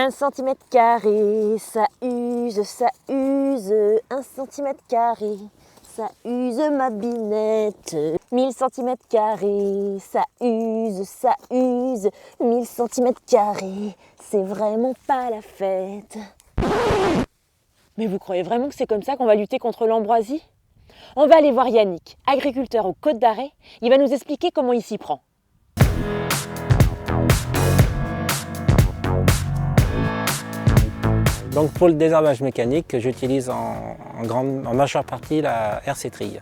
1 cm², ça use, ça use. 1 cm², ça use ma binette. 1000 cm², ça use, ça use. 1000 cm², c'est vraiment pas la fête. Mais vous croyez vraiment que c'est comme ça qu'on va lutter contre l'ambroisie? On va aller voir Yannick, agriculteur aux Côtes d'Arrée. Il va nous expliquer comment il s'y prend. Donc pour le désherbage mécanique, j'utilise en majeure partie la RC trille,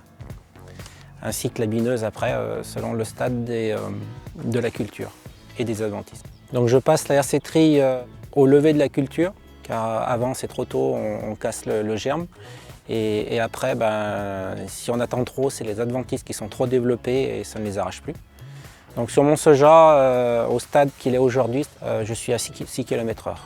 ainsi que la bineuse après, selon le stade de la culture et des adventices. Donc je passe la RC trille au lever de la culture, car avant c'est trop tôt, on casse le germe. Et après, si on attend trop, c'est les adventices qui sont trop développés et ça ne les arrache plus. Donc sur mon soja, au stade qu'il est aujourd'hui, je suis à 6 km/h.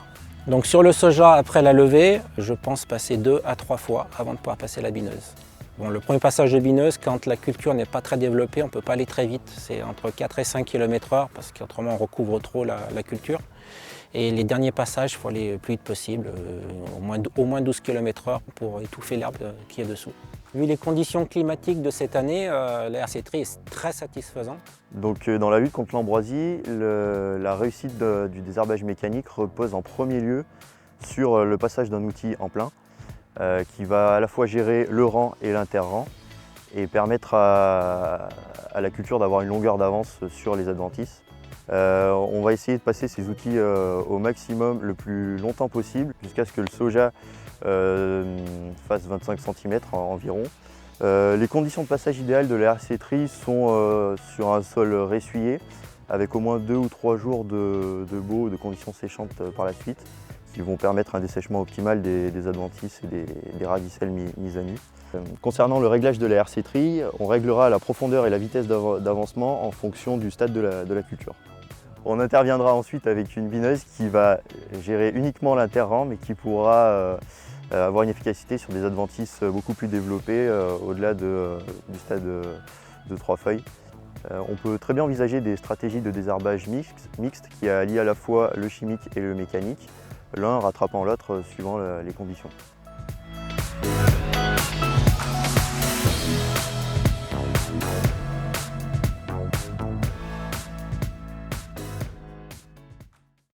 Donc sur le soja, après la levée, je pense passer 2 à 3 fois avant de pouvoir passer la bineuse. Bon, le premier passage de bineuse, quand la culture n'est pas très développée, on ne peut pas aller très vite. C'est entre 4 et 5 km/h parce qu'autrement on recouvre trop la culture. Et les derniers passages, il faut aller le plus vite possible, au moins 12 km/h pour étouffer l'herbe qui est dessous. Vu les conditions climatiques de cette année, la RC trille est très satisfaisante. Donc dans la lutte contre l'ambroisie, la réussite du désherbage mécanique repose en premier lieu sur le passage d'un outil en plein qui va à la fois gérer le rang et l'inter-rang et permettre à la culture d'avoir une longueur d'avance sur les adventices. On va essayer de passer ces outils au maximum le plus longtemps possible jusqu'à ce que le soja fasse 25 cm environ. Les conditions de passage idéales de la RC trille sont sur un sol ressuyé avec au moins 2 ou 3 jours de beau, de conditions séchantes par la suite qui vont permettre un dessèchement optimal des adventices et des radicelles mises à nu. Concernant le réglage de la RC trille, on réglera la profondeur et la vitesse d'avancement en fonction du stade de la culture. On interviendra ensuite avec une bineuse qui va gérer uniquement l'inter-rang mais qui pourra avoir une efficacité sur des adventices beaucoup plus développés au-delà du stade de 3 feuilles. On peut très bien envisager des stratégies de désherbage mixtes qui allient à la fois le chimique et le mécanique, l'un rattrapant l'autre suivant les conditions.